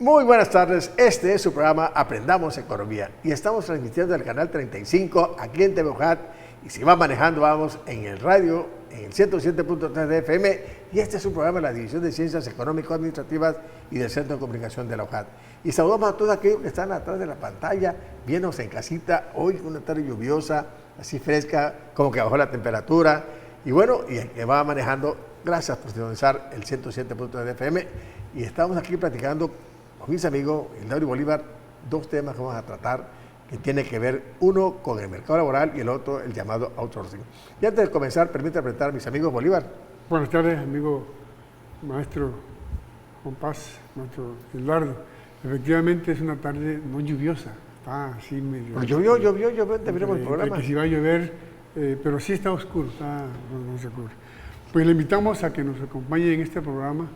Muy buenas tardes, este es su programa Aprendamos Economía y estamos transmitiendo el canal 35 aquí en TV UJAT y si va manejando vamos en el radio, en el 107.3 de FM y este es un programa de la División de Ciencias Económico-Administrativas y del Centro de Comunicación de la UJAT. Y saludamos a todos aquellos que están atrás de la pantalla, viéndonos en casita, hoy una tarde lluviosa, así fresca, como que bajó la temperatura y bueno, y el que va manejando, gracias por sintonizar el 107.3 de FM y estamos aquí platicando con mis amigos, Hildario y Bolívar, dos temas que vamos a tratar que tiene que ver uno con el mercado laboral y el otro el llamado outsourcing. Y antes de comenzar, permítame presentar a mis amigos Bolívar. Buenas tardes, amigo maestro Juan Paz, maestro Hildario. Efectivamente es una tarde no lluviosa, está así medio... Pero llovió, terminamos el programa. Que si va a llover, pero sí está oscuro, no se cubre. Pues le invitamos a que nos acompañe en este programa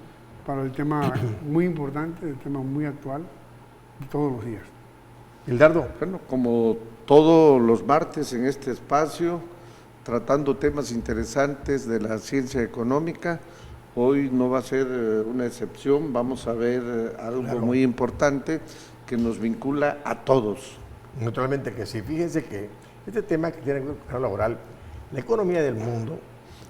para el tema muy importante, el tema muy actual de todos los días. Hildardo. Bueno, como todos los martes en este espacio, tratando temas interesantes de la ciencia económica, hoy no va a ser una excepción, vamos a ver algo muy importante que nos vincula a todos. Naturalmente que sí, fíjense que este tema que tiene que ver con el mercado laboral, la economía del mundo,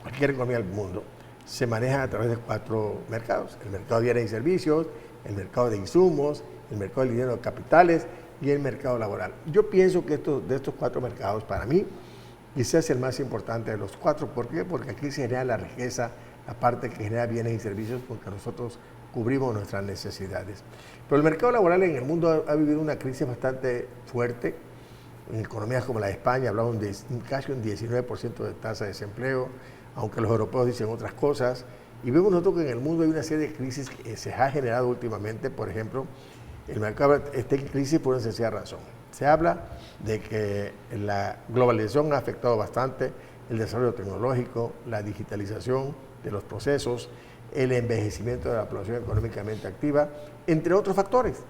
cualquier economía del mundo, se maneja a través de 4 mercados: el mercado de bienes y servicios, el mercado de insumos, el mercado del dinero de capitales y el mercado laboral. Yo pienso que de estos 4 mercados, para mí, quizás es el más importante de los 4. ¿Por qué? Porque aquí se genera la riqueza, la parte que genera bienes y servicios, porque nosotros cubrimos nuestras necesidades. Pero el mercado laboral en el mundo ha vivido una crisis bastante fuerte. En economías como la de España hablamos de casi un 19% de tasa de desempleo, aunque los europeos dicen otras cosas, y vemos nosotros que en el mundo hay una serie de crisis que se ha generado últimamente. Por ejemplo, el mercado está en crisis por una sencilla razón. Se habla de que la globalización ha afectado bastante el desarrollo tecnológico, la digitalización de los procesos, el envejecimiento de la población económicamente activa, entre otros factores.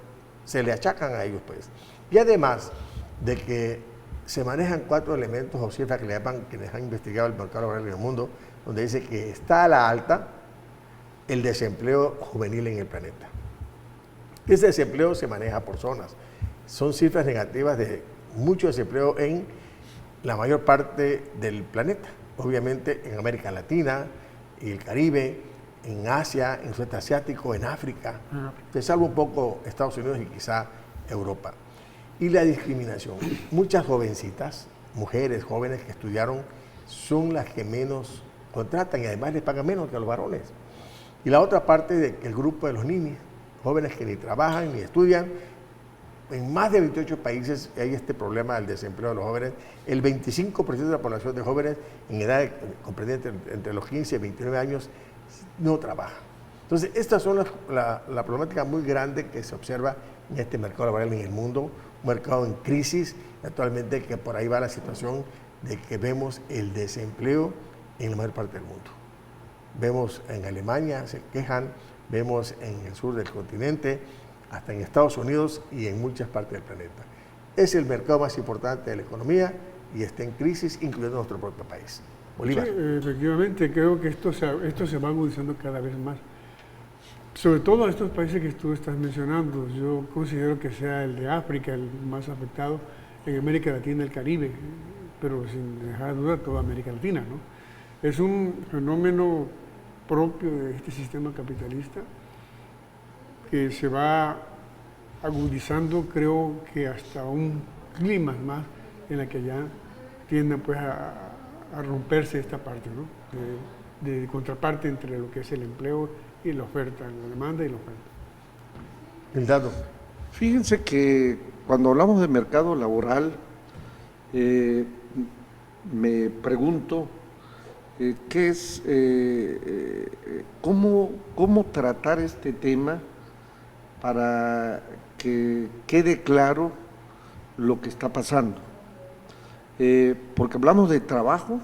Se le achacan a ellos, pues. Y además de que se manejan 4 elementos o cifras que le llaman, quienes han investigado el mercado laboral en el mundo, donde dice que está a la alta el desempleo juvenil en el planeta. Ese desempleo se maneja por zonas. Son cifras negativas de mucho desempleo en la mayor parte del planeta. Obviamente en América Latina, y el Caribe, en Asia, en el sudeste asiático, en África, salvo un poco Estados Unidos y quizá Europa. Y la discriminación. Muchas jovencitas, mujeres jóvenes que estudiaron, son las que menos contratan y además les pagan menos que a los varones. Y la otra parte del grupo de los niños, jóvenes que ni trabajan ni estudian. En más de 28 países hay este problema del desempleo de los jóvenes. El 25% de la población de jóvenes en edad comprendiente entre los 15 y 29 años no trabaja. Entonces, estas son la problemática muy grande que se observa en este mercado laboral en el mundo, un mercado en crisis, actualmente que por ahí va la situación de que vemos el desempleo en la mayor parte del mundo. Vemos en Alemania, se quejan, vemos en el sur del continente, hasta en Estados Unidos y en muchas partes del planeta. Es el mercado más importante de la economía y está en crisis, incluyendo nuestro propio país. Bolívar. Sí, efectivamente, creo que esto se va agudizando cada vez más. Sobre todo estos países que tú estás mencionando, yo considero que sea el de África el más afectado, en América Latina, el Caribe, pero sin dejar duda toda América Latina, ¿no? Es un fenómeno propio de este sistema capitalista que se va agudizando, creo que hasta un clima más en la que ya tiende pues a romperse esta parte, ¿no? de contraparte entre lo que es el empleo y la oferta, la demanda y la oferta. Hildardo. Fíjense que cuando hablamos de mercado laboral, me pregunto qué es, cómo tratar este tema para que quede claro lo que está pasando. Porque hablamos de trabajo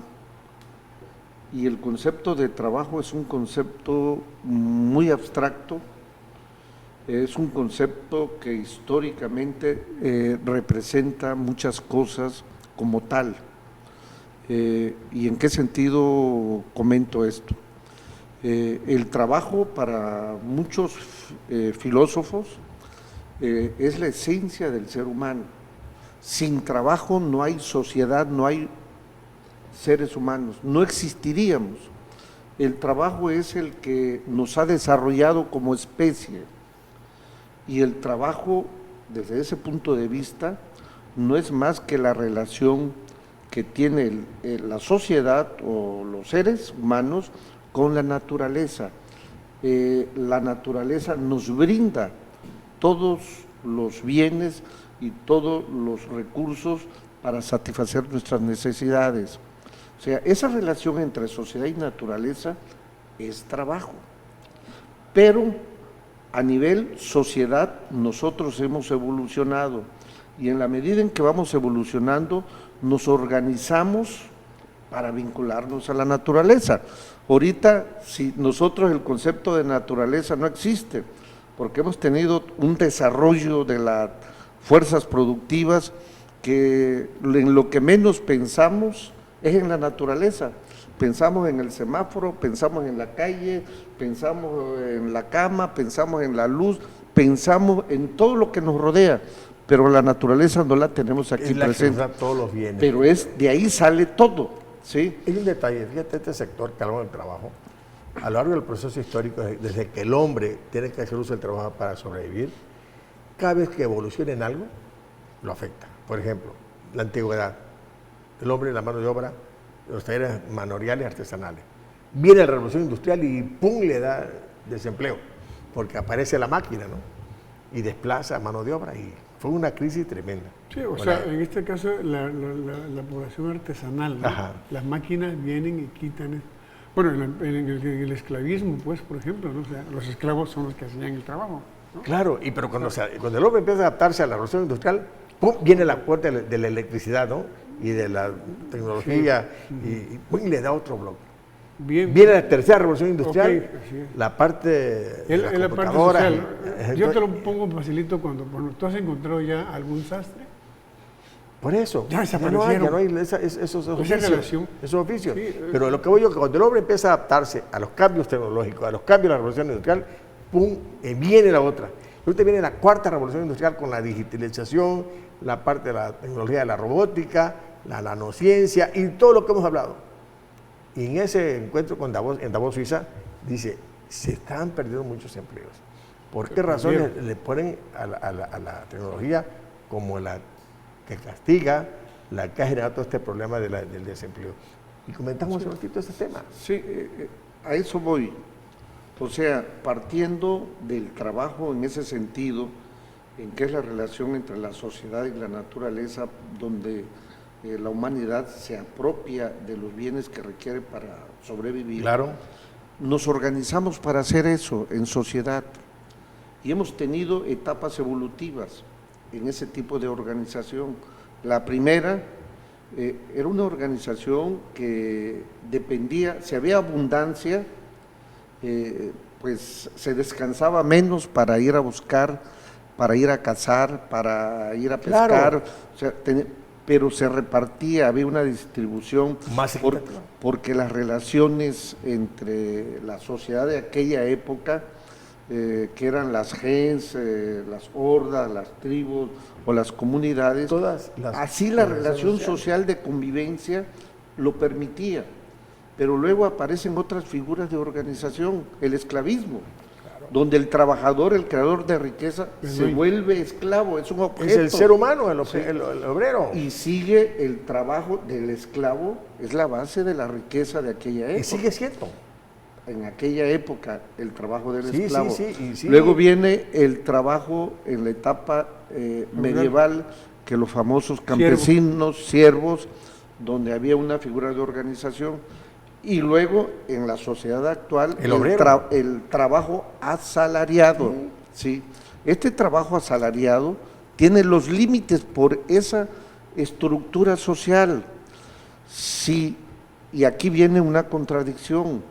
y el concepto de trabajo es un concepto muy abstracto, es un concepto que históricamente representa muchas cosas como tal. ¿Y en qué sentido comento esto? El trabajo para muchos filósofos es la esencia del ser humano. Sin trabajo no hay sociedad, no hay seres humanos, no existiríamos. El trabajo es el que nos ha desarrollado como especie, y el trabajo, desde ese punto de vista, no es más que la relación que tiene la sociedad o los seres humanos con la naturaleza. La naturaleza nos brinda todos los bienes y todos los recursos para satisfacer nuestras necesidades. O sea, esa relación entre sociedad y naturaleza es trabajo. Pero a nivel sociedad nosotros hemos evolucionado, y en la medida en que vamos evolucionando nos organizamos para vincularnos a la naturaleza. Ahorita, si nosotros el concepto de naturaleza no existe, porque hemos tenido un desarrollo de las fuerzas productivas que en lo que menos pensamos es en la naturaleza. Pensamos en el semáforo, pensamos en la calle, pensamos en la cama, pensamos en la luz, pensamos en todo lo que nos rodea, pero la naturaleza no la tenemos aquí es la presente. que nos da todos los bienes. Pero de ahí sale todo, ¿sí? Hay un detalle, fíjate, este sector que hablamos del trabajo, a lo largo del proceso histórico, desde que el hombre tiene que hacer uso del trabajo para sobrevivir, cada vez que evoluciona en algo, lo afecta. Por ejemplo, la antigüedad, el hombre en la mano de obra, los talleres manoriales artesanales. Viene la revolución industrial y ¡pum!, le da desempleo, porque aparece la máquina, ¿no? Y desplaza mano de obra, y fue una crisis tremenda. Sí, o sea, en este caso la población artesanal, ¿no? Las máquinas vienen y quitan. Bueno, en el esclavismo, pues, por ejemplo, ¿no? O sea, los esclavos son los que hacían el trabajo, ¿no? Claro, pero cuando el hombre empieza a adaptarse a la revolución industrial, ¡pum!, viene la puerta de la electricidad, ¿no? Y de la tecnología, sí. y ¡pum!, le da otro bloque. Bien. Viene la tercera revolución industrial, okay, la parte de la computadora. Parte social. Yo te lo pongo facilito cuando tú has encontrado ya algún sastre. Por eso, ya no hay esos oficios. Sí, pero lo que voy yo, que cuando el hombre empieza a adaptarse a los cambios tecnológicos, a los cambios de la revolución industrial, ¡pum!, viene la otra. Ahorita viene la cuarta revolución industrial con la digitalización, la parte de la tecnología de la robótica, la nanociencia y todo lo que hemos hablado. Y en ese encuentro en Davos, Suiza, dice, se están perdiendo muchos empleos. ¿Por qué razones le ponen a la tecnología como la que castiga, la que ha generado todo este problema del desempleo? Y comentamos un ratito este tema. Sí, a eso voy. O sea, partiendo del trabajo en ese sentido, en que es la relación entre la sociedad y la naturaleza, donde la humanidad se apropia de los bienes que requiere para sobrevivir. Claro. Nos organizamos para hacer eso en sociedad y hemos tenido etapas evolutivas en ese tipo de organización. La primera era una organización que dependía, si había abundancia, pues se descansaba menos para ir a buscar, para ir a cazar, para ir a pescar, claro. O sea, pero se repartía, había una distribución, porque las relaciones entre la sociedad de aquella época, que eran las gens, las hordas, las tribus o las comunidades, así la relación social de convivencia lo permitía, pero luego aparecen otras figuras de organización, el esclavismo, donde el trabajador, el creador de riqueza, se vuelve esclavo, es un objeto. Es el ser humano, el obrero. Y sigue el trabajo del esclavo, es la base de la riqueza de aquella época. Y sigue siendo. En aquella época, el trabajo del esclavo. Sí. Luego viene el trabajo en la etapa medieval, que los famosos campesinos, siervos, donde había una figura de organización. Y luego, en la sociedad actual, el trabajo asalariado. ¿Sí? Este trabajo asalariado tiene los límites por esa estructura social. Sí, y aquí viene una contradicción.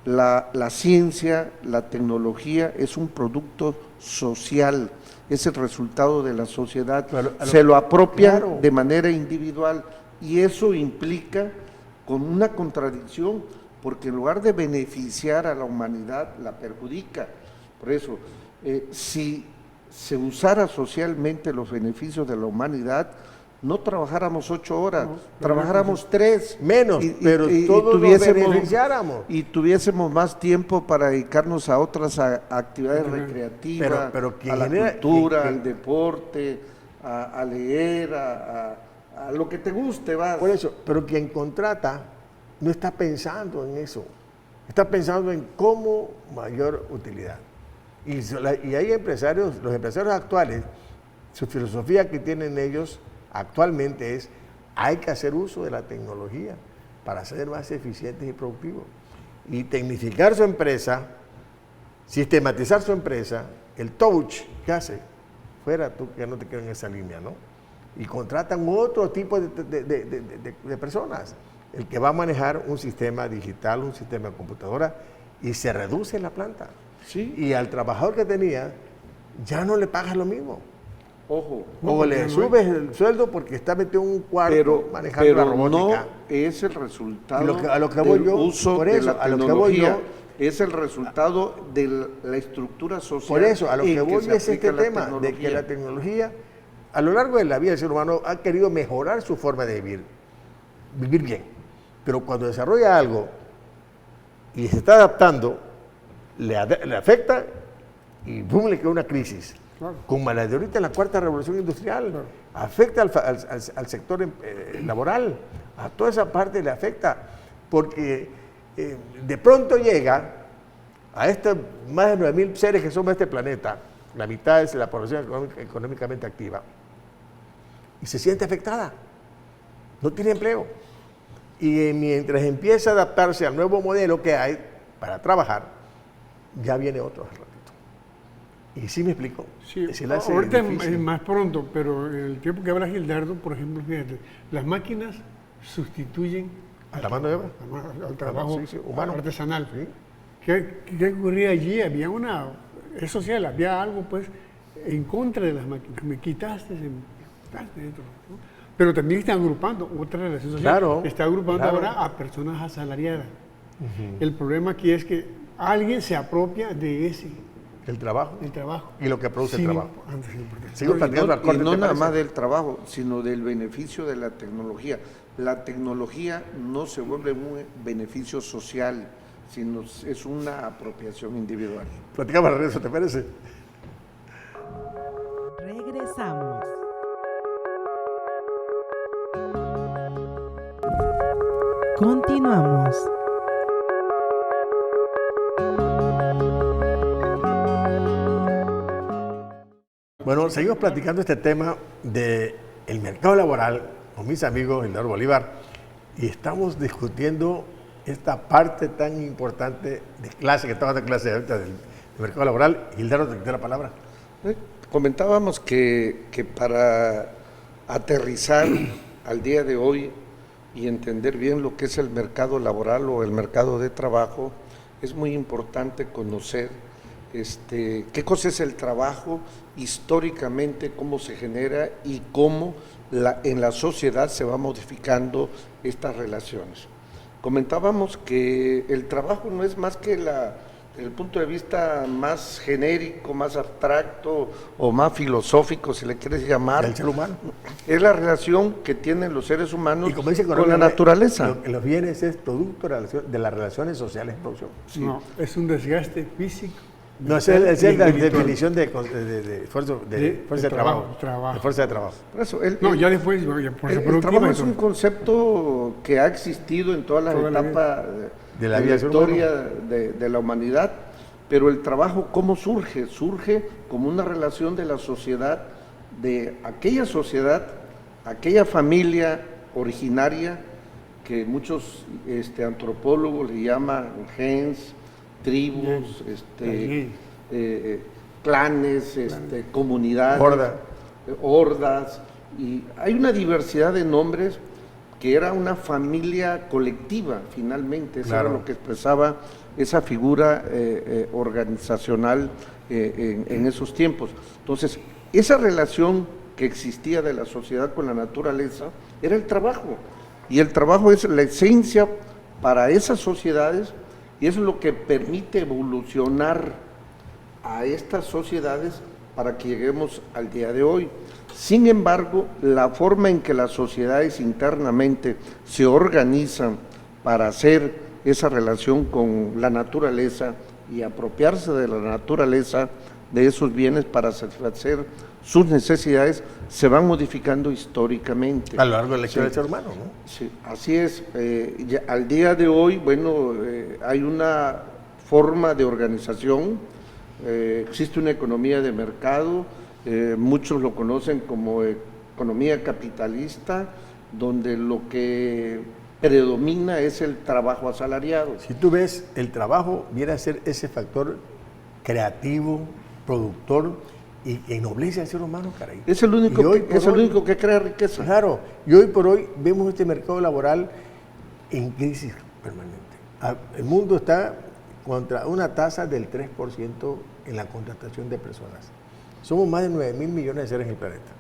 La ciencia, la tecnología es un producto social, es el resultado de la sociedad. Se lo apropian de manera individual y eso implica con una contradicción, porque en lugar de beneficiar a la humanidad, la perjudica. Por eso, si se usara socialmente los beneficios de la humanidad, no trabajáramos 8 horas, trabajáramos 3. Menos, pero todos nos beneficiáramos. Y tuviésemos más tiempo para dedicarnos a otras actividades recreativas, pero a la cultura, al deporte, a leer, a lo que te guste. Por eso, pero quien contrata no está pensando en eso, está pensando en cómo mayor utilidad. Y hay empresarios, los empresarios actuales, su filosofía que tienen ellos actualmente es: hay que hacer uso de la tecnología para ser más eficientes y productivos. Y tecnificar su empresa, sistematizar su empresa, el touch que hace, fuera tú que no te quedas en esa línea, ¿no? Y contratan otro tipo de personas, el que va a manejar un sistema digital, un sistema de computadora, y se reduce la planta. Sí. Y al trabajador que tenía, ya no le pagas lo mismo. Ojo. O le subes el sueldo porque está metido en un cuarto manejando la robótica. No es el resultado del uso de la tecnología, es el resultado de la estructura social. Por eso, a lo que voy es este tema, de que la tecnología, a lo largo de la vida del ser humano, ha querido mejorar su forma de vivir bien. Pero cuando desarrolla algo y se está adaptando, le afecta y boom, le queda una crisis. Claro. Como la de ahorita en la cuarta revolución industrial, claro, afecta al sector laboral, a toda esa parte le afecta, porque de pronto llega a estos más de 9.000 seres que somos de este planeta, la mitad es la población económicamente activa, y se siente afectada, no tiene empleo. Y mientras empieza a adaptarse al nuevo modelo que hay para trabajar, ya viene otro ratito. Y sí me explico. Sí, ahorita es más pronto, pero en el tiempo que habla Gildardo, por ejemplo, fíjate, las máquinas sustituyen a la mano de obra, al trabajo humano, artesanal. Sí. ¿Qué ocurría allí? Había es social, había algo pues en contra de las máquinas. Me quitaste esto, ¿no? Pero también está agrupando otra relación social. Claro, está agrupando claro. ahora a personas asalariadas. El problema aquí es que alguien se apropia de el trabajo. Y lo que produce el trabajo. Y no nada más del trabajo, sino del beneficio de la tecnología. La tecnología no se vuelve un beneficio social, sino es una apropiación individual. Platicamos de eso, ¿te parece? Regresamos. Continuamos. Bueno, seguimos platicando este tema del mercado laboral con mis amigos Gildardo Bolívar y estamos discutiendo esta parte tan importante de clase, que estamos dando clase ahorita del mercado laboral. Gildardo, te quité la palabra. Comentábamos que para aterrizar al día de hoy y entender bien lo que es el mercado laboral o el mercado de trabajo, es muy importante conocer qué cosa es el trabajo históricamente, cómo se genera y cómo en la sociedad se va modificando estas relaciones. Comentábamos que el trabajo no es más que desde el punto de vista más genérico, más abstracto o más filosófico, si le quieres llamar. El ser humano. Es la relación que tienen los seres humanos con la naturaleza. Los bienes es producto de las relaciones sociales en producción. Sí. No, es un desgaste físico. No, es la definición de fuerza de trabajo. De fuerza de trabajo. Por eso, ya después, el trabajo es un concepto que ha existido en todas las etapas de la historia de la humanidad, pero el trabajo, ¿cómo surge? Surge como una relación de la sociedad, de aquella aquella familia originaria que muchos antropólogos le llaman gens, tribus, clanes, comunidades, hordas, y hay una diversidad de nombres que era una familia colectiva, finalmente, eso era lo que expresaba esa figura organizacional en esos tiempos. Entonces, esa relación que existía de la sociedad con la naturaleza era el trabajo, y el trabajo es la esencia para esas sociedades, y eso es lo que permite evolucionar a estas sociedades para que lleguemos al día de hoy. Sin embargo, la forma en que las sociedades internamente se organizan para hacer esa relación con la naturaleza y apropiarse de la naturaleza, de esos bienes para satisfacer sus necesidades, se van modificando históricamente. A lo largo de la historia del ser humano, ¿no? Sí, así es. Al día de hoy, bueno, hay una forma de organización, existe una economía de mercado, muchos lo conocen como economía capitalista, donde lo que predomina es el trabajo asalariado. Si tú ves, el trabajo viene a ser ese factor creativo, productor y que ennoblece al ser humano, caray. Es el único que crea riqueza. Claro, y hoy por hoy vemos este mercado laboral en crisis permanente. El mundo está contra una tasa del 3% en la contratación de personas. Somos más de 9.000 millones de seres en el planeta.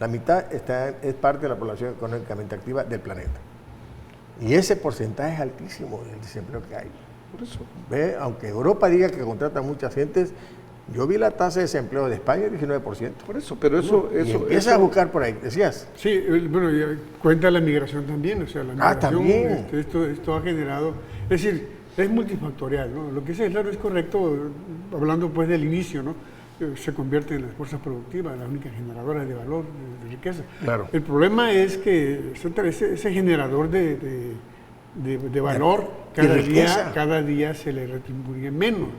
La mitad es parte de la población económicamente activa del planeta. Y ese porcentaje es altísimo del desempleo que hay. Por eso, aunque Europa diga que contrata muchas gentes, yo vi la tasa de desempleo de España, 19%. Por eso, pero eso... Empieza a buscar por ahí, decías. Sí, bueno, cuenta la migración también, o sea, la migración, también. Esto ha generado, es decir, es multifactorial, ¿no? Lo que dice Claro es correcto, hablando pues del inicio, ¿no? Se convierte en las fuerzas productivas, las únicas generadoras de valor, de riqueza. Claro. El problema es que ese generador de valor cada día se le retribuye menos,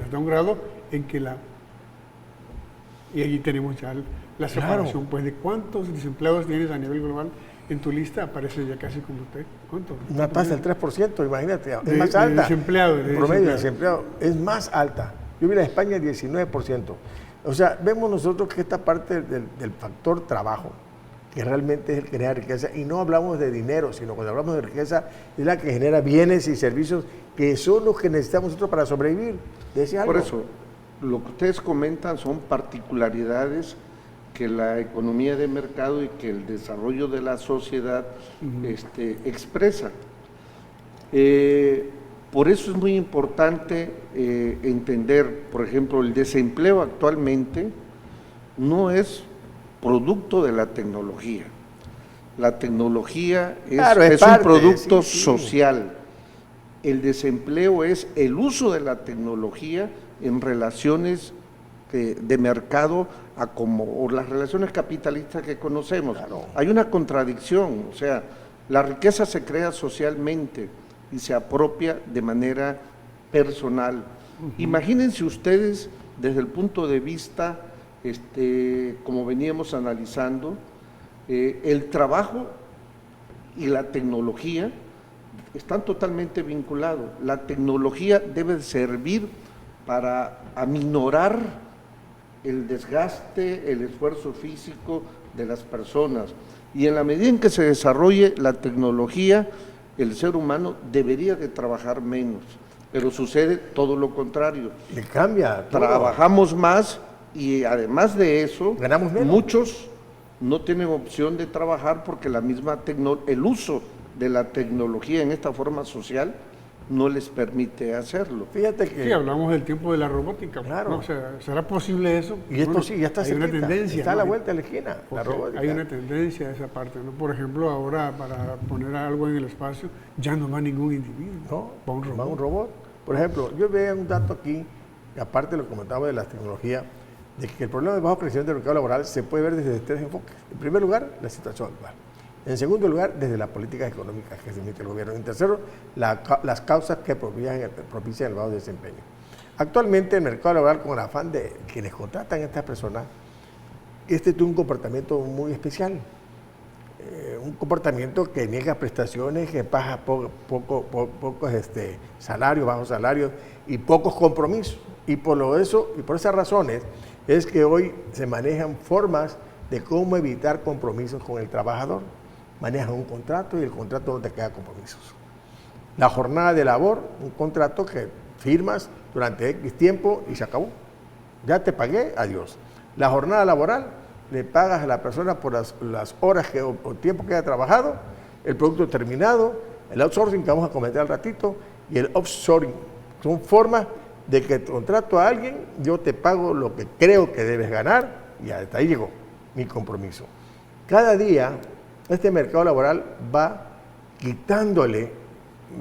hasta un grado en que y allí tenemos ya la separación, pues de cuántos desempleados tienes a nivel global. En tu lista aparece ya casi como usted. ¿Cuánto? Una tasa del 3%, imagínate, es más alta. Desempleado. El promedio de desempleado es más alta. Yo vi la de España 19%. O sea, vemos nosotros que esta parte del factor trabajo, que realmente es el que genera riqueza, y no hablamos de dinero, sino cuando hablamos de riqueza, es la que genera bienes y servicios que son los que necesitamos nosotros para sobrevivir. Por eso, lo que ustedes comentan son particularidades que la economía de mercado y que el desarrollo de la sociedad expresa. Por eso es muy importante entender, por ejemplo, el desempleo actualmente no es producto de la tecnología. La tecnología es un producto social. El desempleo es el uso de la tecnología en relaciones de mercado o las relaciones capitalistas que conocemos. Claro. Hay una contradicción, o sea, la riqueza se crea socialmente y se apropia de manera personal. Imagínense ustedes desde el punto de vista, como veníamos analizando, el trabajo y la tecnología están totalmente vinculados. La tecnología debe servir para aminorar el desgaste, el esfuerzo físico de las personas. Y en la medida en que se desarrolle la tecnología, el ser humano debería de trabajar menos, pero sucede todo lo contrario. Le cambia todo. Trabajamos más y además de eso, ganamos menos. Muchos no tienen opción de trabajar porque el uso de la tecnología en esta forma social no les permite hacerlo. Fíjate que... Sí, hablamos del tiempo de la robótica. Claro. ¿No? O sea, ¿será posible eso? Y esto sí, ya está hay una tendencia. Está a la vuelta de la esquina, la robótica. Hay una tendencia a esa parte, ¿no? Por ejemplo, ahora para poner algo en el espacio, ya no va ningún individuo. No, va un robot. Por ejemplo, yo veo un dato aquí, que aparte lo comentaba de las tecnologías, de que el problema de bajo crecimiento del mercado laboral se puede ver desde 3 enfoques. En primer lugar, la situación actual. En segundo lugar, desde las políticas económicas que se emite el gobierno. En tercero, las causas que propician el bajo desempeño. Actualmente el mercado laboral, con el afán de quienes contratan a estas personas, tiene un comportamiento muy especial. Un comportamiento que niega prestaciones, que paga pocos salarios, bajos salarios y pocos compromisos. Y por esas razones es que hoy se manejan formas de cómo evitar compromisos con el trabajador. Manejan un contrato y el contrato no te queda compromisos. La jornada de labor, un contrato que firmas durante X tiempo y se acabó. Ya te pagué, adiós. La jornada laboral, le pagas a la persona por las horas o tiempo que haya trabajado, el producto terminado, el outsourcing que vamos a comentar al ratito y el offshoring. Son formas de que contrato a alguien, yo te pago lo que creo que debes ganar, y hasta ahí llegó mi compromiso. Cada día este mercado laboral va quitándole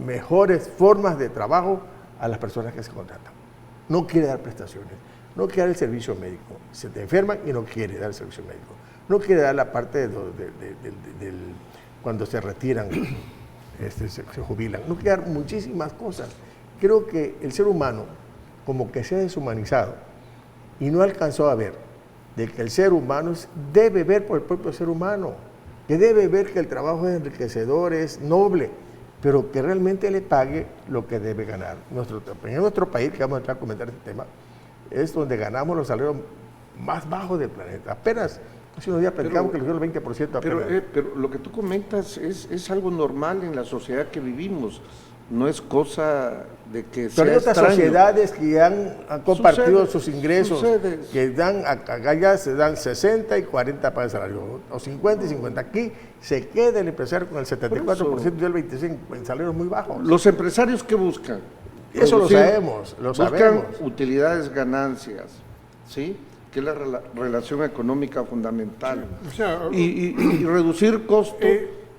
mejores formas de trabajo a las personas que se contratan. No quiere dar prestaciones, no quiere dar el servicio médico. Se te enferman y no quiere dar el servicio médico. No quiere dar la parte cuando se retiran, se jubilan. No quiere dar muchísimas cosas. Creo que el ser humano como que se ha deshumanizado y no alcanzó a ver de que el ser humano debe ver por el propio ser humano, que debe ver que el trabajo es enriquecedor, es noble, pero que realmente le pague lo que debe ganar. En nuestro país, que vamos a entrar a comentar este tema, es donde ganamos los salarios más bajos del planeta. Apenas, hace unos días platicamos que el 20% apenas. Pero lo que tú comentas es algo normal en la sociedad que vivimos. No es cosa de que sea pero hay otras extraño. sociedades que han compartido Sucede, sus ingresos, sucede. que dan, acá ya se dan 60 y 40 para el salario, o 50 y 50. Aquí se queda el empresario con el 74% y el 25% en salarios muy bajos. Los empresarios, ¿qué buscan? Eso lo Producir, sabemos, lo buscan sabemos. utilidades, ganancias, ¿sí? Que es la relación económica fundamental. O sea, Y reducir costos,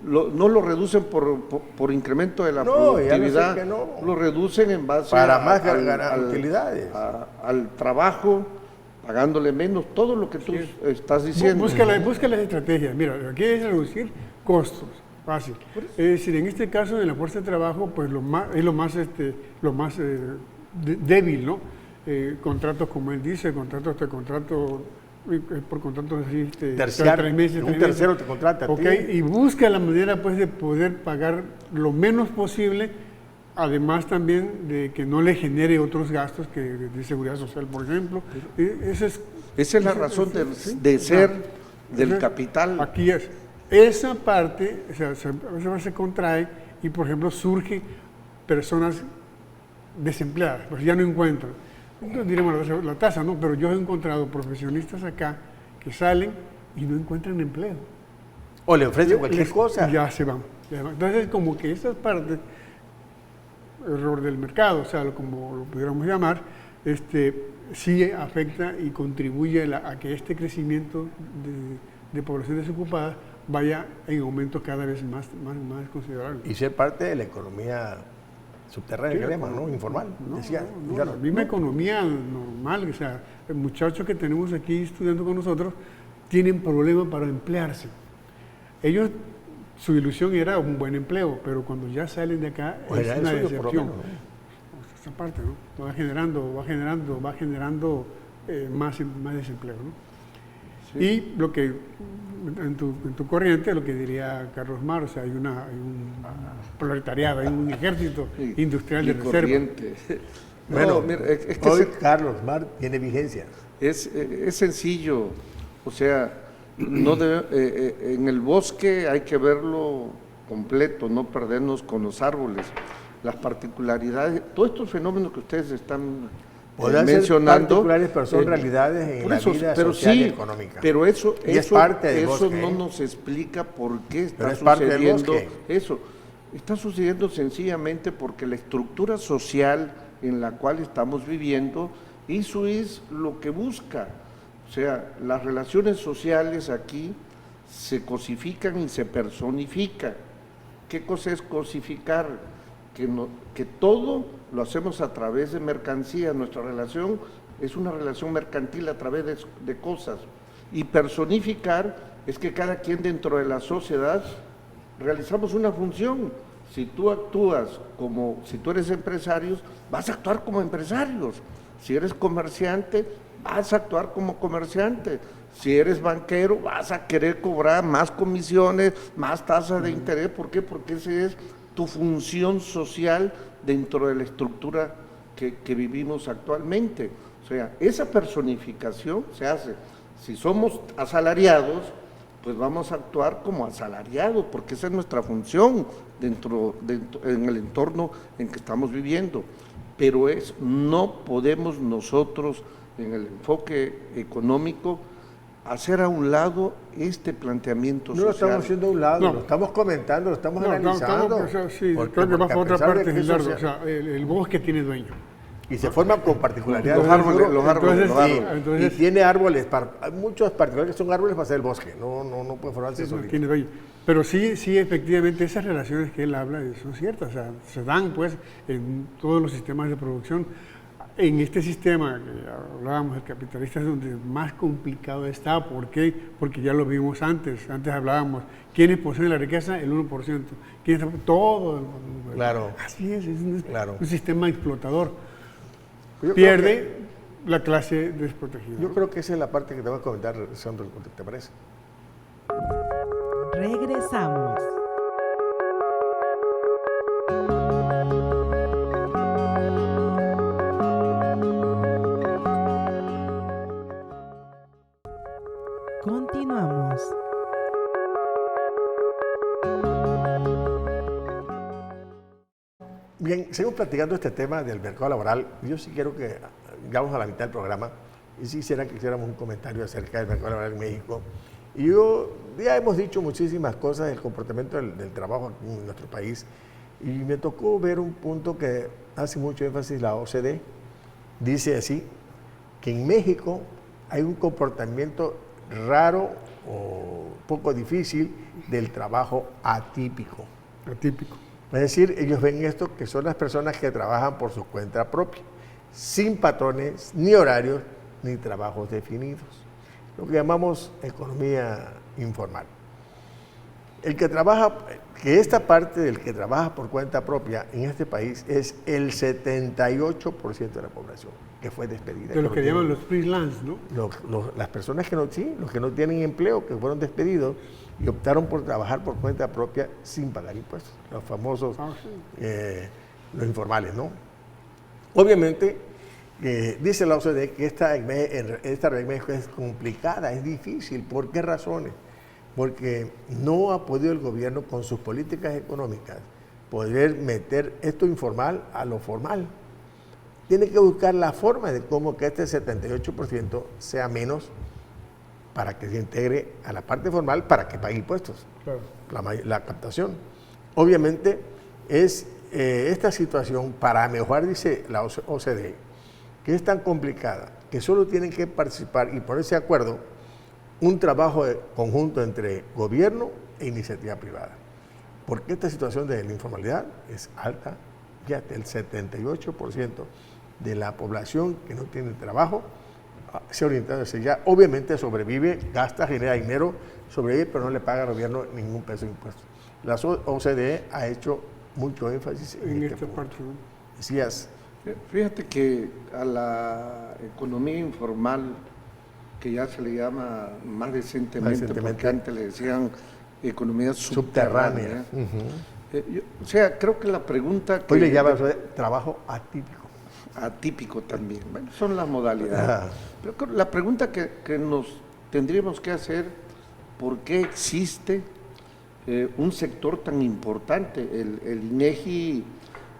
no lo reducen por incremento de la No, ya lo sé productividad, que no. lo reducen en base Para más ganar utilidades. al trabajo, pagándole menos, todo lo que tú estás diciendo. busca las estrategias. Mira, aquí es reducir costos, fácil. Es decir, en este caso de la fuerza de trabajo, pues es lo más débil, ¿no? Contratos, como él dice, contratos por contratos así, Terciario, 3 meses, un tercero te contrata a ti. Y busca la manera, pues, de poder pagar lo menos posible, además también de que no le genere otros gastos que de seguridad social, por ejemplo. Esa es la razón de ser del capital. Aquí es. Esa parte, o sea, se contrae y, por ejemplo, surgen personas desempleadas, pues ya no encuentran. Entonces diremos la tasa, ¿no? Pero yo he encontrado profesionistas acá que salen y no encuentran empleo. O le ofrecen cualquier cosa. Ya se van. Entonces, como que esas partes, error del mercado, o sea, como lo pudiéramos llamar, sí afecta y contribuye a que este crecimiento de población desocupada vaya en aumento cada vez más considerable. Y ser parte de la economía subterránea, que llaman, ¿no? Informal. La misma economía normal, o sea, los muchachos que tenemos aquí estudiando con nosotros tienen problemas para emplearse. Ellos, su ilusión era un buen empleo, pero cuando ya salen de acá es una decepción. Esa parte, ¿no? Va generando más desempleo, ¿no? Sí. Y lo que en tu corriente, lo que diría Carlos Mar, o sea, hay un proletariado, hay un ejército industrial de reserva. Bueno, mira, hoy Carlos Mar tiene vigencia. Es sencillo, o sea, en el bosque hay que verlo completo, no perdernos con los árboles, las particularidades, todos estos fenómenos que ustedes están mencionando, particulares, pero son realidades en la vida social y económica. Pero eso bosque, no nos explica por qué está sucediendo eso. Está sucediendo sencillamente porque la estructura social en la cual estamos viviendo, eso es lo que busca. O sea, las relaciones sociales aquí se cosifican y se personifican. ¿Qué cosa es cosificar? Que todo lo hacemos a través de mercancía. Nuestra relación es una relación mercantil a través de cosas. Y personificar es que cada quien dentro de la sociedad realizamos una función. Si tú si tú eres empresario, vas a actuar como empresarios. Si eres comerciante, vas a actuar como comerciante. Si eres banquero, vas a querer cobrar más comisiones, más tasas de interés. ¿Por qué? Porque ese es tu función social dentro de la estructura que vivimos actualmente. O sea, esa personificación se hace. Si somos asalariados, pues vamos a actuar como asalariados, porque esa es nuestra función en el entorno en que estamos viviendo. Pero no podemos nosotros, en el enfoque económico, hacer a un lado este planteamiento social. No lo estamos haciendo a un lado, lo estamos comentando, lo estamos analizando. Sí, creo que va por otra parte, Gilardo. O sea, el bosque tiene dueño. y se forman con particularidades. Entonces, y tiene árboles, hay muchos particulares que son árboles para hacer el bosque, no puede formarse solito. Pero sí, efectivamente, esas relaciones que él habla son ciertas, o sea, se dan pues en todos los sistemas de producción. En este sistema que hablábamos, el capitalista, es donde más complicado está. ¿Por qué? Porque ya lo vimos antes. Antes hablábamos, ¿quiénes poseen la riqueza? El 1%. ¿Quiénes? Todo. Claro. Así es un sistema explotador. Yo pierde la clase desprotegida. Yo creo que esa es la parte que te voy a comentar, Sandro, ¿te parece? Regresamos. Continuamos. Bien, seguimos platicando este tema del mercado laboral. Yo sí quiero que llegamos a la mitad del programa y sí quisiera que hiciéramos un comentario acerca del mercado laboral en México. Y ya hemos dicho muchísimas cosas del comportamiento del trabajo aquí en nuestro país y me tocó ver un punto que hace mucho énfasis la OCDE. Dice así, que en México hay un comportamiento raro o poco difícil del trabajo atípico. Es decir, ellos ven esto que son las personas que trabajan por su cuenta propia, sin patrones, ni horarios, ni trabajos definidos. Lo que llamamos economía informal. Esta parte del que trabaja por cuenta propia en este país es el 78% de la población que fue despedida. De los que llaman los freelance, ¿no? Las personas que los que no tienen empleo, que fueron despedidos y optaron por trabajar por cuenta propia sin pagar impuestos, los famosos, los informales, ¿no? Obviamente, dice la OCDE que esta realidad en México es complicada, es difícil. ¿Por qué razones? Porque no ha podido el gobierno con sus políticas económicas poder meter esto informal a lo formal. Tiene que buscar la forma de cómo que este 78% sea menos para que se integre a la parte formal para que pague impuestos, claro. La captación. Obviamente es esta situación para mejorar, dice la OCDE, que es tan complicada que solo tienen que participar y ponerse de acuerdo un trabajo conjunto entre gobierno e iniciativa privada. Porque esta situación de la informalidad es alta, fíjate, el 78% de la población que no tiene trabajo se ha orientado hacia allá. Obviamente sobrevive, gasta, genera dinero, sobrevive, pero no le paga al gobierno ningún peso de impuestos. La OCDE ha hecho mucho énfasis en esta parte. Decías. Fíjate que a la economía informal, que ya se le llama más decentemente, porque antes le decían economía subterránea. O sea, creo que la pregunta que... Hoy le llaman trabajo atípico. Atípico también. Bueno, son las modalidades. Pero la pregunta que nos tendríamos que hacer, ¿por qué existe un sector tan importante? El INEGI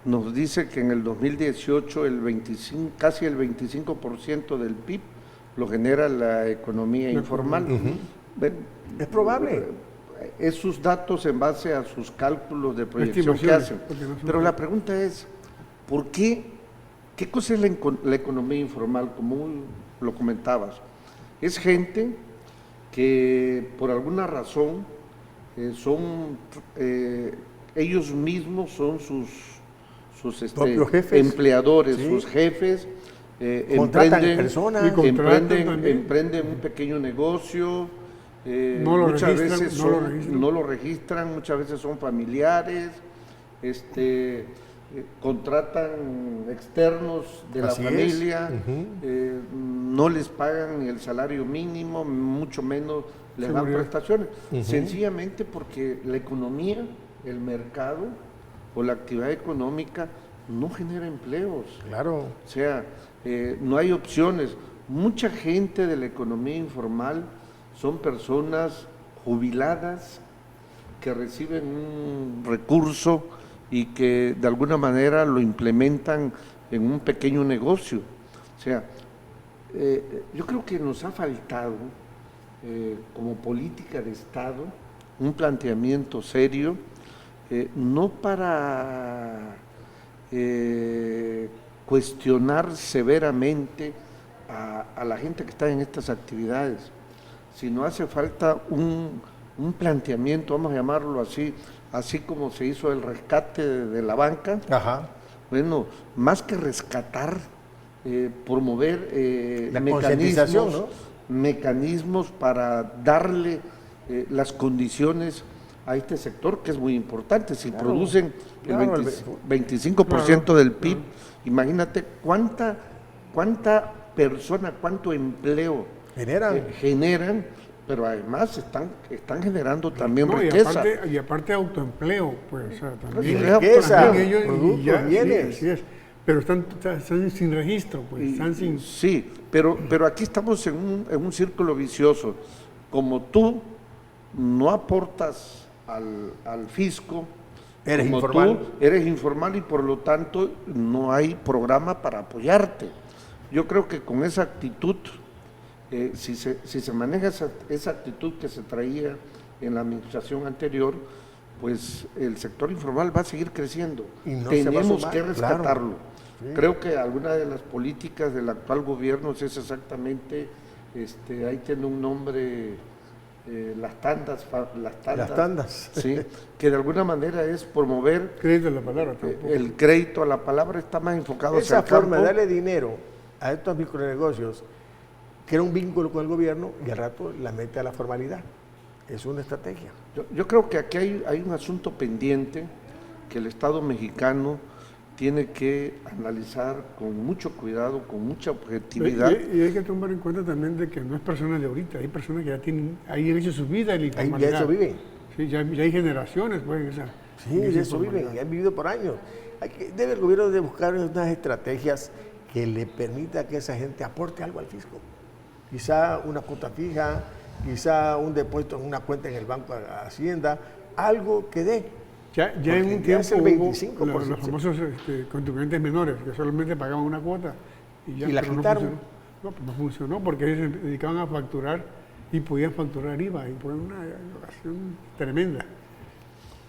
nos dice que en el 2018 casi el 25% del PIB lo genera la economía informal. Es probable. Esos datos en base a sus cálculos de proyección que hacen. Pero la pregunta es, ¿por qué? ¿Qué cosa es la economía informal? Como lo comentabas, es gente que por alguna razón ellos mismos son sus empleadores, sí. Sus jefes, emprenden un pequeño negocio, muchas veces no lo registran, muchas veces son familiares, contratan externos de la familia, no les pagan ni el salario mínimo, mucho menos les dan prestaciones, sencillamente porque la economía, el mercado o la actividad económica no genera empleos. Claro. O sea, no hay opciones. Mucha gente de la economía informal son personas jubiladas que reciben un recurso y que de alguna manera lo implementan en un pequeño negocio. O sea, yo creo que nos ha faltado, como política de Estado, un planteamiento serio, no para cuestionar severamente a la gente que está en estas actividades, sino hace falta un planteamiento, vamos a llamarlo así como se hizo el rescate de la banca. Ajá. Bueno, más que rescatar, promover La concientización, mecanismos para darle las condiciones a este sector, que es muy importante. Si producen el 25% del PIB, imagínate cuánta persona, cuánto empleo generan, pero además están generando también riqueza. Y aparte autoempleo, pues, o sea, también riqueza, ellos, productos, bienes. Sí, así es. Pero están sin registro, pues, están sin... Sí, pero aquí estamos en un círculo vicioso. Como tú no aportas al fisco, eres como informal. tú eres informal y por lo tanto no hay programa para apoyarte. Yo creo que con esa actitud, si se maneja esa actitud que se traía en la administración anterior, pues el sector informal va a seguir creciendo. Y no tenemos se va a sumar, que rescatarlo. claro. Sí. Creo que alguna de las políticas del actual gobierno es exactamente, ahí tiene un nombre, las tandas, sí, que de alguna manera es promover crédito a la palabra, el crédito a la palabra, está más enfocado esa hacia el forma campo. de darle dinero a estos micronegocios crea un vínculo con el gobierno y al rato la mete a la formalidad. Es una estrategia. Yo creo que aquí hay un asunto pendiente que el Estado mexicano tiene que analizar con mucho cuidado, con mucha objetividad. Y hay que tomar en cuenta también de que no es personas de ahorita, hay personas que ya han hecho su vida en la informalidad. Ya eso viven. Sí, ya hay generaciones, pues, sí, de eso viven, y han vivido por años. Debe el gobierno de buscar unas estrategias que le permita que esa gente aporte algo al fisco. Quizá una cuota fija, quizá un depósito en una cuenta en el Banco de Hacienda, algo que dé. Ya en un tiempo es el 25%. Hubo los famosos contribuyentes menores, que solamente pagaban una cuota. Y la quitaron. No funcionó porque ellos se dedicaban a facturar y podían facturar IVA y poner una acción tremenda.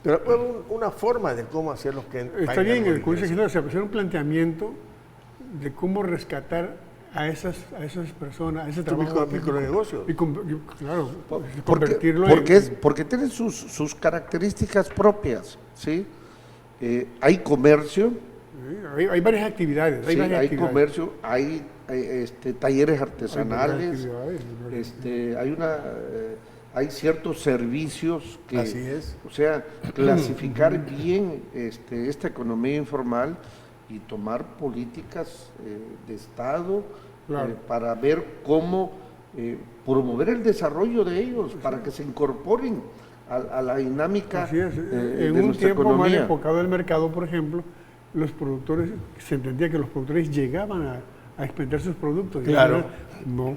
Pero una forma de cómo hacerlos que... Está bien, el Consejo se hacer un planteamiento de cómo rescatar a esas personas, a ese trabajo micronegocios. Y claro, convertirlo porque tienen sus características propias, ¿sí? Hay comercio. Hay varias actividades. Hay comercio, hay talleres artesanales, hay ciertos servicios que... Así es. O sea, clasificar bien esta economía informal y tomar políticas de Estado, claro, para ver cómo promover el desarrollo de ellos, para que se incorporen a la dinámica de nuestra economía. En un tiempo más enfocado al mercado, por ejemplo, los productores, se entendía que los productores llegaban a expender sus productos. Claro. No.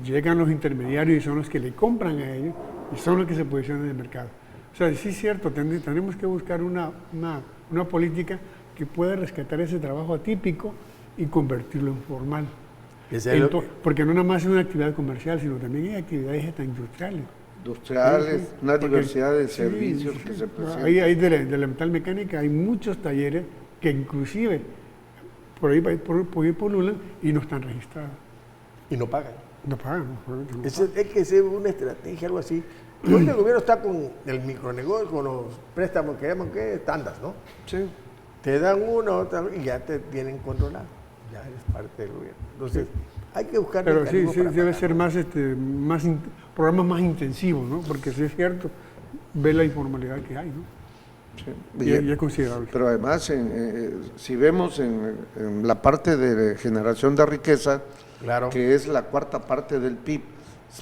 Llegan los intermediarios y son los que le compran a ellos y son los que se posicionan en el mercado. O sea, sí es cierto, tenemos que buscar una política que pueda rescatar ese trabajo atípico y convertirlo en formal. Porque no nada más es una actividad comercial, sino también hay actividades industriales. Sí. Una diversidad de servicios que se presentan. Ahí de la metalmecánica hay muchos talleres que inclusive por ahí pululan y no están registrados. Y no pagan. No pagan. Es que ser una estrategia, algo así. Hoy el gobierno está con el micronegocio, con los préstamos que llaman tandas, ¿no? Sí. Te dan uno, otra, y ya te tienen controlado. Ya eres parte del gobierno. Entonces, hay que buscar... Pero sí debe ser más programas más intensivos, ¿no? Porque sí es cierto, ve la informalidad que hay, ¿no? Sí. Y es considerable. Pero además, si vemos en la parte de generación de riqueza, claro, que es la cuarta parte del PIB,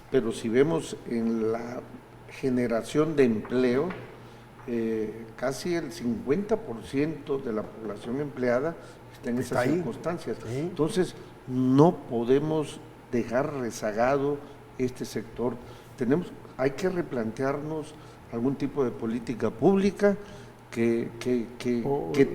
pero si vemos en la generación de empleo, casi el 50% de la población empleada está en esas circunstancias. Sí. Entonces, no podemos dejar rezagado este sector. Hay que replantearnos algún tipo de política pública que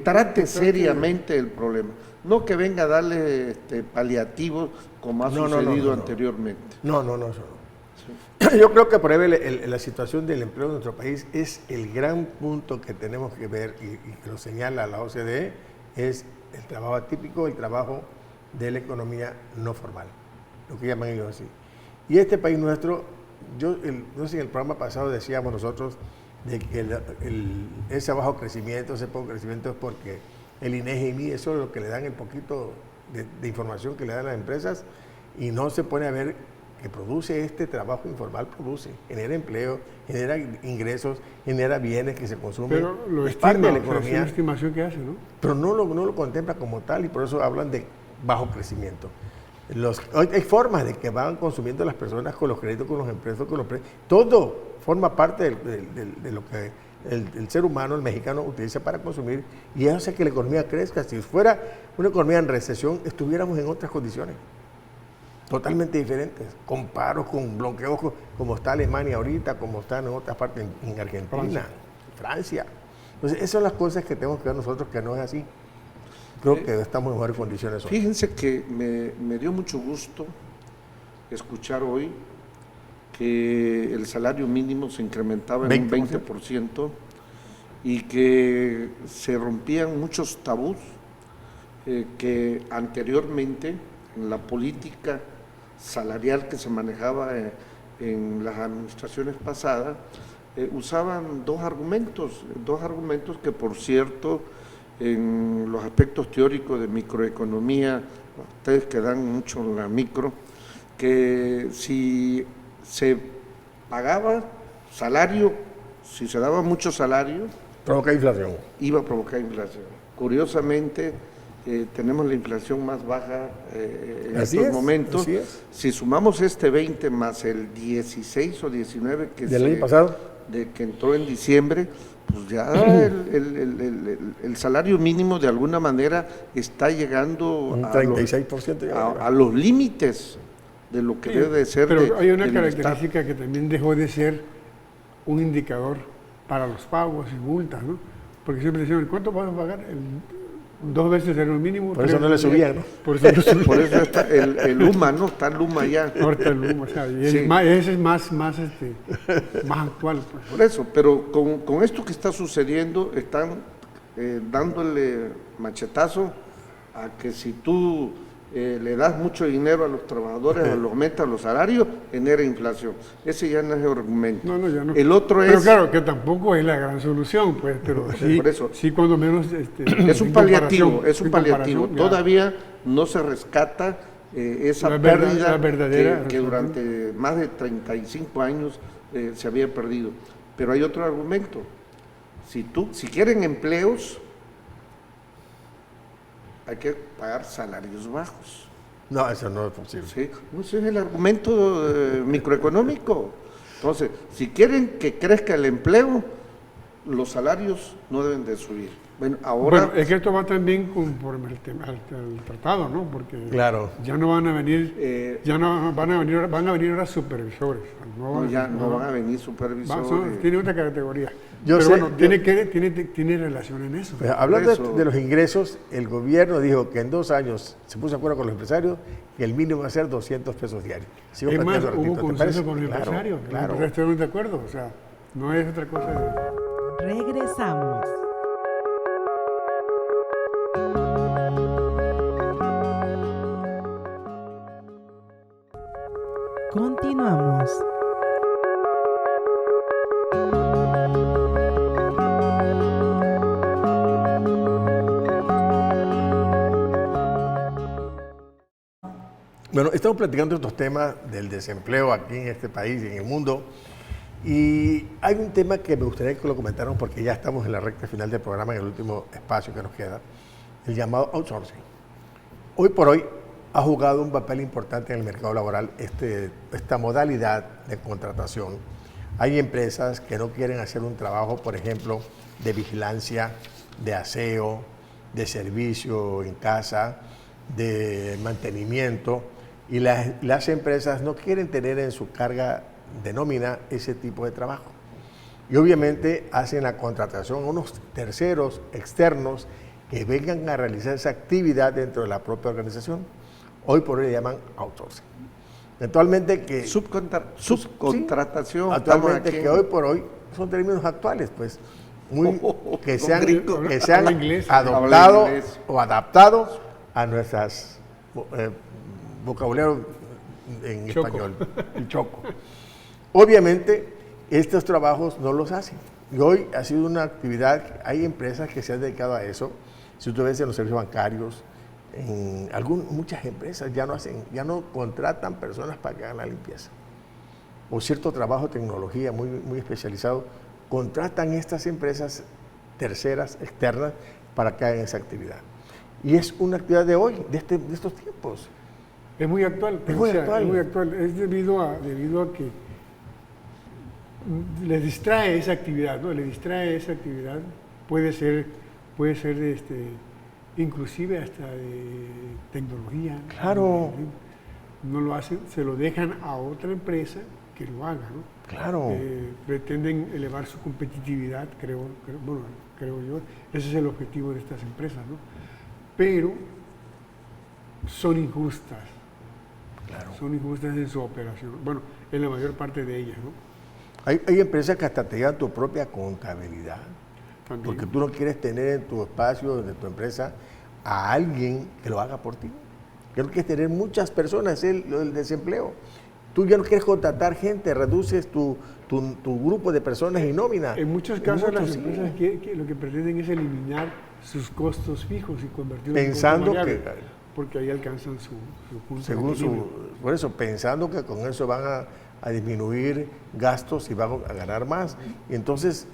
trate seriamente el problema. No que venga a darle paliativos como ha sucedido anteriormente. No. Sí. Yo creo que por ahí la situación del empleo en nuestro país es el gran punto que tenemos que ver y que lo señala la OCDE es el trabajo atípico, el trabajo de la economía no formal, lo que llaman ellos así. Y este país nuestro, no sé, en el programa pasado decíamos nosotros de que ese bajo crecimiento, ese poco crecimiento es porque el INEGI mide solo lo que le dan, el poquito de información que le dan las empresas, y no se pone a ver que produce este trabajo informal, genera empleo, genera ingresos, genera bienes que se consumen. Pero lo es parte de la estima, o sea, economía. es una estimación que hace, ¿no? Pero no lo contempla como tal, y por eso hablan de bajo crecimiento. Hay formas de que van consumiendo las personas con los créditos, con los empleos, con los precios. Todo forma parte de lo que el ser humano, el mexicano, utiliza para consumir, y eso hace que la economía crezca. Si fuera una economía en recesión, estuviéramos en otras condiciones totalmente diferentes, con paros, con bloqueos, como está Alemania ahorita, como están en otras partes, en Argentina, Francia. Entonces, esas son las cosas que tenemos que ver nosotros, que no es así. Creo que estamos en mejores condiciones hoy. Fíjense que me dio mucho gusto escuchar hoy que el salario mínimo se incrementaba en un 20% y que se rompían muchos tabús que anteriormente en la política salarial que se manejaba en las administraciones pasadas, usaban dos argumentos que, por cierto, en los aspectos teóricos de microeconomía, ustedes que dan mucho en la micro, que si se pagaba salario, si se daba mucho salario, provoca inflación. Iba a provocar inflación. Curiosamente, tenemos la inflación más baja en estos momentos. Así es. Si sumamos este 20 más el 16 o 19 del año pasado, que entró en diciembre, pues ya el salario mínimo de alguna manera está llegando un 36% a los límites de lo que debe de ser. Pero hay una característica que también dejó de ser un indicador para los pagos y multas, ¿no? Porque siempre decían, ¿cuánto vas a pagar? 2 veces el mínimo. Por eso no le subían, ¿no? Por eso está el UMA, ¿no? Está el UMA ya. Ahorita el UMA, o sea, y Sí. ese es más actual. Pues. Por eso, pero con esto que está sucediendo, están dándole machetazo a que si tú le das mucho dinero a los trabajadores, los aumentas los salarios, genera inflación. Ese ya no es el argumento. No, ya no. El otro pero es... claro, que tampoco es la gran solución, pues, pero sí, por eso. sí cuando menos... es un paliativo, comparación, Todavía no se rescata esa la pérdida verdadera que durante más de 35 años se había perdido. Pero hay otro argumento. Si quieren empleos, hay que pagar salarios bajos. no, eso no es posible. ¿Sí? Ese es el argumento microeconómico. Entonces, si quieren que crezca el empleo, los salarios no deben de subir. Bueno, ahora... Bueno, es que esto va también conforme al tratado, ¿no? Porque Claro. ya no van a venir, van a venir ahora supervisores. no van a venir supervisores. Tiene otra categoría. Yo Pero sé, bueno, tiene relación en eso. Pues, hablando eso. de los ingresos, el gobierno dijo que en 2 años se puso de acuerdo con los empresarios que el mínimo va a ser 200 pesos diarios. Sigo Es más, planteando, hubo repito, ¿te parece? consenso con los Claro, empresarios. Los claro. empresarios estuvieron de acuerdo. O sea, no es otra cosa. Regresamos. Continuamos. Bueno, estamos platicando estos temas del desempleo aquí en este país y en el mundo. Y hay un tema que me gustaría que lo comentaran porque ya estamos en la recta final del programa, en el último espacio que nos queda, el llamado outsourcing. Hoy por hoy ha jugado un papel importante en el mercado laboral esta modalidad de contratación. Hay empresas que no quieren hacer un trabajo, por ejemplo, de vigilancia, de aseo, de servicio en casa, de mantenimiento, y las empresas no quieren tener en su carga de nómina ese tipo de trabajo. Y obviamente hacen la contratación a unos terceros externos que vengan a realizar esa actividad dentro de la propia organización. Hoy por hoy le llaman outsourcing. Actualmente que... Subcontratación. Sí, actualmente que hoy por hoy son términos actuales, pues. que Con sean, gringo. que sean Habla inglés. adoptados Habla inglés. o adaptados a nuestras vocabulario en Choco. español, y choco. Obviamente, estos trabajos no los hacen. Y hoy ha sido una actividad, hay empresas que se han dedicado a eso. Si tú ves en los servicios bancarios, muchas empresas ya no contratan personas para que hagan la limpieza. O cierto trabajo, tecnología muy, muy especializado, contratan estas empresas terceras, externas, para que hagan esa actividad. Y es una actividad de hoy, de estos tiempos. Es muy actual. Es muy actual. Es muy actual. Es debido a que les distrae esa actividad, ¿no? Les distrae esa actividad. Puede ser inclusive hasta de tecnología. Claro. No lo hacen, se lo dejan a otra empresa que lo haga, ¿no? Claro. Pretenden elevar su competitividad, creo yo. Ese es el objetivo de estas empresas, ¿no? Pero son injustas. Claro. Son injustas en su operación. Bueno, en la mayor parte de ellas, ¿no? Hay empresas que hasta te dan tu propia contabilidad, También. porque tú no quieres tener en tu espacio, de tu empresa, a alguien que lo haga por ti. Ya no quieres tener muchas personas, el desempleo. Tú ya no quieres contratar gente, reduces tu grupo de personas y nómina. En muchos casos las sí. empresas lo que pretenden es eliminar sus costos fijos y convertirlos Pensando en costos que- variables, porque ahí alcanzan su punto de Según equilibrio. por eso, pensando que con eso van a disminuir gastos y van a ganar más. Y entonces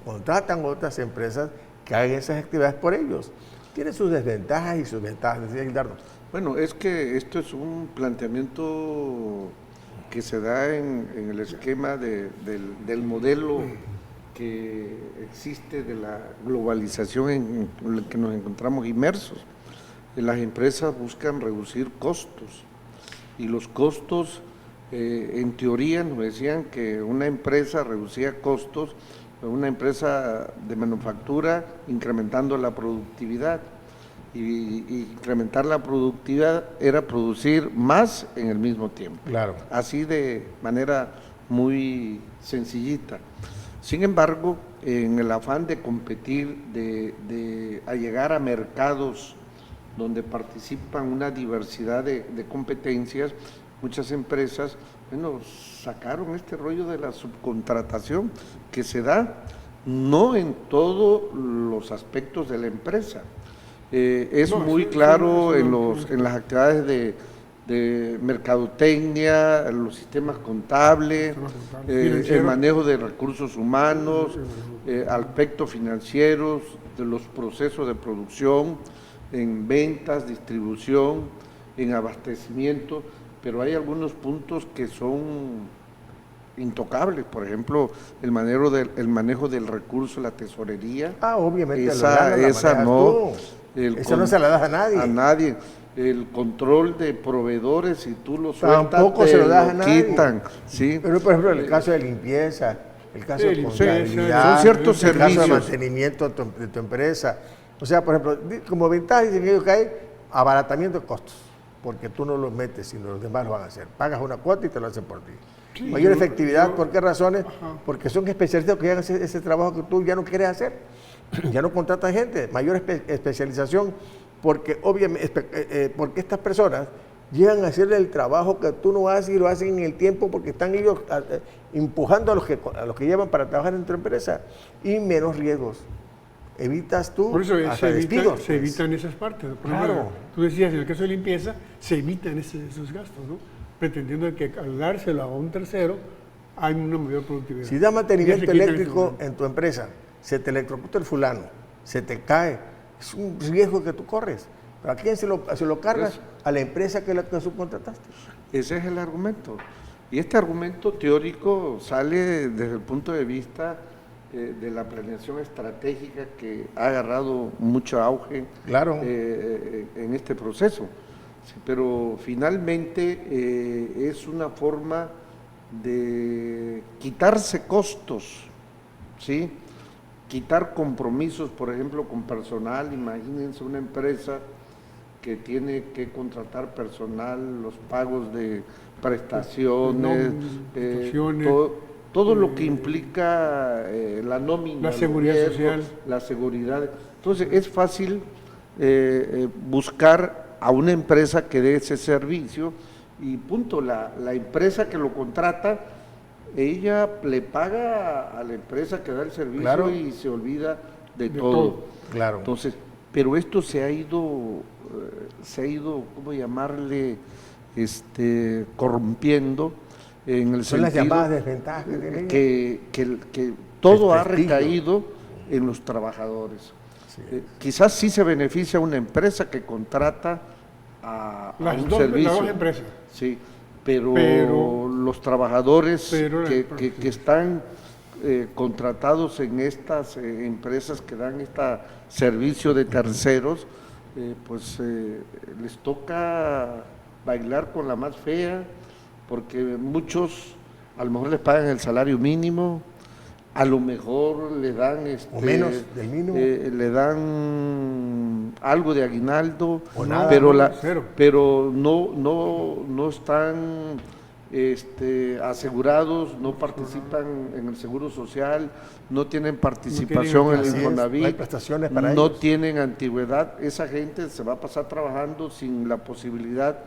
contratan otras empresas que hagan esas actividades por ellos. Tiene sus desventajas y sus ventajas, decía Gildardo. Bueno, es que esto es un planteamiento que se da en el esquema del modelo que existe de la globalización en el que nos encontramos inmersos. Las empresas buscan reducir costos y los costos, en teoría nos decían que una empresa reducía costos, una empresa de manufactura incrementando la productividad. Y incrementar la productividad era producir más en el mismo tiempo. Claro. Así de manera muy sencillita. Sin embargo, en el afán de competir, a llegar a mercados donde participan una diversidad de competencias, muchas empresas, bueno, sacaron este rollo de la subcontratación que se da no en todos los aspectos de la empresa. Es No, muy sí, claro sí, en las actividades de mercadotecnia, los sistemas contables, el Financiero. manejo de recursos humanos, aspectos financieros, de los procesos de producción, en ventas, distribución, en abastecimiento, pero hay algunos puntos que son intocables, por ejemplo, el manejo del recurso, la tesorería. Obviamente, Esa manejas no. tú. Esa no se la das a nadie. A nadie. El control de proveedores, si tú lo sueltas, Tampoco te se lo das a lo nadie. quitan. ¿Sí? Pero, por ejemplo, en el caso de limpieza, el caso de Sí, contabilidad, son ciertos el caso de servicios. mantenimiento de tu empresa. O sea, por ejemplo, como ventaja dicen ellos que hay abaratamiento de costos, porque tú no los metes, sino los demás lo van a hacer. Pagas una cuota y te lo hacen por ti. Sí, Mayor yo- efectividad, yo- ¿por qué razones? Ajá. Porque son especialistas que hagan ese trabajo que tú ya no quieres hacer. Ya no contratas gente, mayor especialización, porque obviamente, porque estas personas llegan a hacer el trabajo que tú no haces y lo hacen en el tiempo porque están ellos empujando a los que llevan para trabajar en tu empresa y menos riesgos. Evitas tú Por eso hasta despidos. se evitan esas partes. Por Claro. ejemplo, tú decías, en el caso de limpieza, se evitan esos gastos, ¿no? Pretendiendo que al dárselo a un tercero hay una mayor productividad. Si das mantenimiento Ya se quitan eléctrico ese- en tu empresa, se te electrocuta el fulano, se te cae, es un riesgo que tú corres. ¿Pero a quién se lo cargas? A la empresa que subcontrataste. Ese es el argumento. Y este argumento teórico sale desde el punto de vista de la planeación estratégica que ha agarrado mucho auge Claro. en este proceso. Sí, pero finalmente es una forma de quitarse costos, ¿sí? Quitar compromisos, por ejemplo, con personal. Imagínense una empresa que tiene que contratar personal, los pagos de prestaciones, prestaciones. todo lo que implica la nómina, La los seguridad riesgos, social. la seguridad. Entonces es fácil buscar a una empresa que dé ese servicio y punto, la empresa que lo contrata, ella le paga a la empresa que da el servicio Claro. y se olvida de De todo. todo. Claro. Entonces, pero esto se ha ido, ¿cómo llamarle? Corrompiendo en el Son las sentido llamadas desventajas que tiene ella. que todo ha Desprestigio. recaído en los trabajadores. Sí. Quizás sí se beneficia una empresa que contrata a Las un dos servicio. empresas. Sí, pero Pero- los trabajadores pero la empresa. que están contratados en estas empresas que dan este servicio de terceros, pues les toca bailar con la más fea, porque muchos a lo mejor les pagan el salario mínimo, a lo mejor le dan O menos del mínimo. le dan algo de aguinaldo, O nada, pero no, cero. pero no están asegurados, no participan en el seguro social, no tienen participación en el Así es, Infonavit, no hay prestaciones para no ellos. tienen antigüedad. Esa gente se va a pasar trabajando sin la posibilidad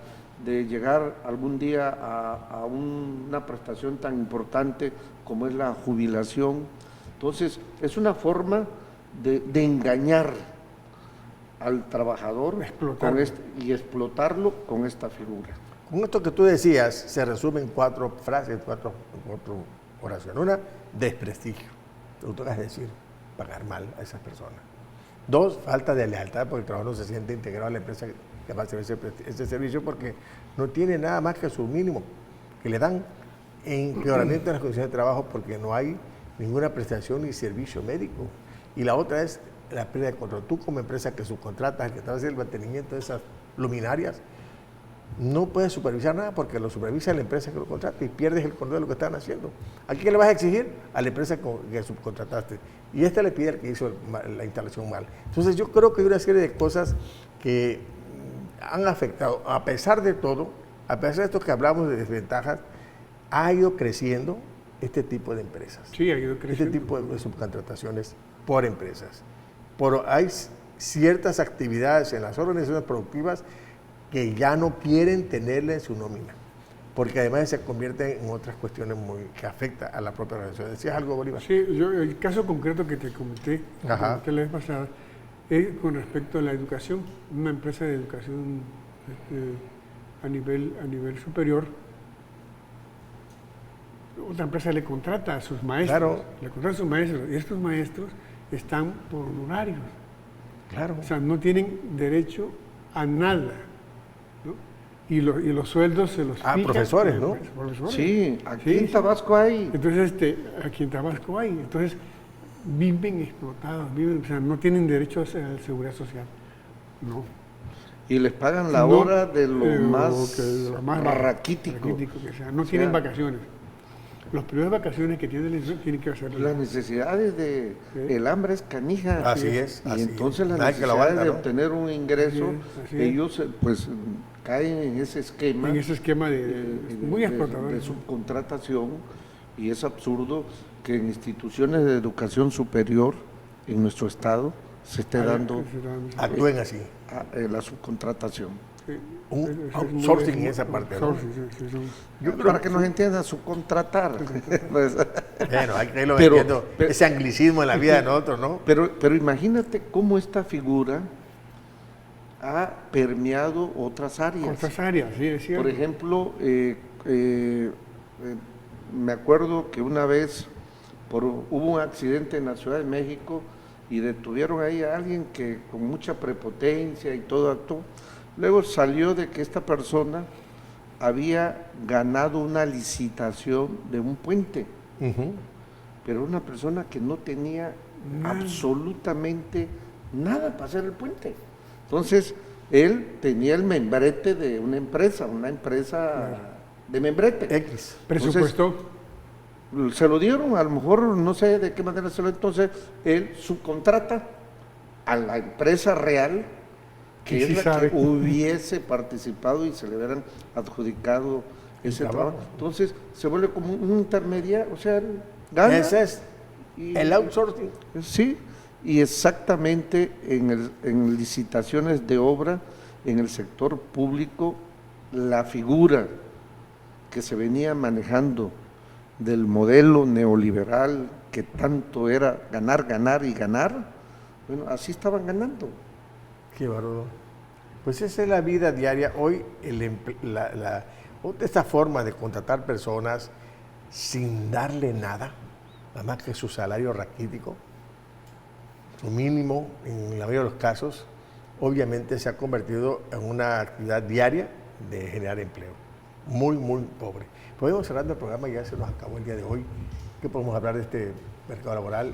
de llegar algún día a una prestación tan importante como es la jubilación. Entonces, es una forma de engañar al trabajador Explotarlo. y explotarlo con esta figura. Con esto que tú decías, se resumen 4 frases, 4 oraciones. Una, desprestigio. Lo que tú acabas de decir, pagar mal a esas personas. 2, falta de lealtad, porque el trabajador no se siente integrado a la empresa que va a hacer ese servicio porque no tiene nada más que su mínimo que le dan, empeoramiento de las condiciones de trabajo porque no hay ninguna prestación ni servicio médico. Y la otra es la pérdida de control. Tú como empresa que subcontratas, el que te va a hacer el mantenimiento de esas luminarias, no puedes supervisar nada porque lo supervisa la empresa que lo contrata y pierdes el control de lo que están haciendo. ¿A quién le vas a exigir? A la empresa que subcontrataste. Y esta le pide al que hizo la instalación mal. Entonces yo creo que hay una serie de cosas que han afectado. A pesar de todo, a pesar de esto que hablamos de desventajas, ha ido creciendo este tipo de empresas. Sí, ha ido Este creciendo. tipo de subcontrataciones por empresas. Hay ciertas actividades en las organizaciones productivas que ya no quieren tenerla en su nómina, porque además se convierten en otras cuestiones que afectan a la propia organización. ¿Decías algo, Bolívar? Sí, yo, el caso concreto que te comenté, Ajá. la vez pasada, es con respecto a la educación. Una empresa de educación a nivel superior, otra empresa le contrata a sus maestros, Claro. le contrata a sus maestros, y estos maestros están por honorarios, Claro. o sea, no tienen derecho a nada, ¿no? Y los sueldos se los fijan profesores, la ¿no? empresa, profesores. Sí, aquí Sí, en sí. Tabasco hay. Entonces, aquí en Tabasco hay, entonces viven explotados, o sea, no tienen derecho a la seguridad social, no. Y les pagan la No, hora de lo lo más raquítico. que sea. No tienen vacaciones. Los periodos de vacaciones que tiene el instituto tienen que hacerlo. Las necesidades el hambre es canija. Así es, Y así entonces es. las Nadie que lo necesidades aguanta, de ¿no? obtener un ingreso, Así es. ellos pues caen en ese esquema. En ese esquema muy explotador. de subcontratación, y es absurdo que en instituciones de educación superior en nuestro estado se esté dando Actúen así. la subcontratación. Un outsourcing en esa parte, ¿no? Para que nos entiendan, subcontratar. Pues, Bueno, hay que irlo Pero- metiendo pero- ese anglicismo en la vida de nosotros, ¿no? pero imagínate cómo esta figura ha permeado otras áreas. Otras áreas, sí, es cierto. Por ejemplo, me acuerdo que una vez hubo un accidente en la Ciudad de México y detuvieron ahí a alguien que con mucha prepotencia y todo actuó. Luego salió de que esta persona había ganado una licitación de un puente, Ujú. pero una persona que no tenía absolutamente nada para hacer el puente. Entonces, él tenía el membrete de una empresa de membrete. X. Presupuesto. Se lo dieron, a lo mejor no sé de qué manera se lo. Entonces, él subcontrata a la empresa real, que Y es sí la sabe. que hubiese participado y se le hubieran adjudicado ese trabajo. trabajo. Entonces se vuelve como un intermediario, o sea, gana. Ese es y- el outsourcing. Sí, y exactamente en licitaciones de obra, en el sector público, la figura que se venía manejando del modelo neoliberal que tanto era ganar, ganar y ganar, bueno, así estaban ganando. Qué bárbaro. Pues esa es la vida diaria. Hoy esta forma de contratar personas sin darle nada, nada más que su salario raquítico, su mínimo en la mayoría de los casos, obviamente se ha convertido en una actividad diaria de generar empleo. Muy, muy pobre. Podemos cerrando el programa, ya se nos acabó el día de hoy. ¿Qué podemos hablar de este mercado laboral?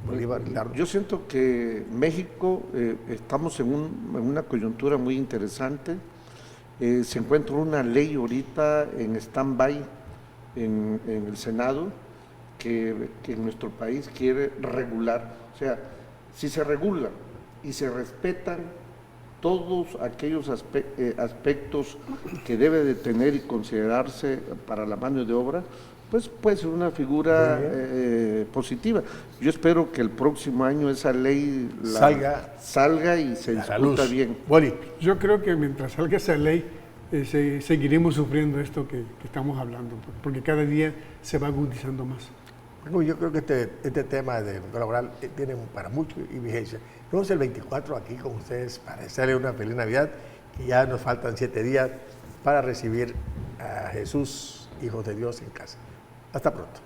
Bolívar, Ricardo. Yo siento que México estamos en una coyuntura muy interesante. Se encuentra una ley ahorita en stand-by en el Senado que en nuestro país quiere regular. O sea, si se regula y se respetan todos aquellos aspectos que debe de tener y considerarse para la mano de obra, pues puede ser una figura positiva. Yo espero que el próximo año esa ley salga y se discuta bien. Boli. Yo creo que mientras salga esa ley, seguiremos sufriendo esto que estamos hablando, porque cada día se va agudizando más. Yo creo que este tema de mercado laboral tiene para mucho y vigencia. Nos vemos el 24 aquí con ustedes para desearles una feliz Navidad, que ya nos faltan 7 días para recibir a Jesús, Hijo de Dios, en casa. Hasta pronto.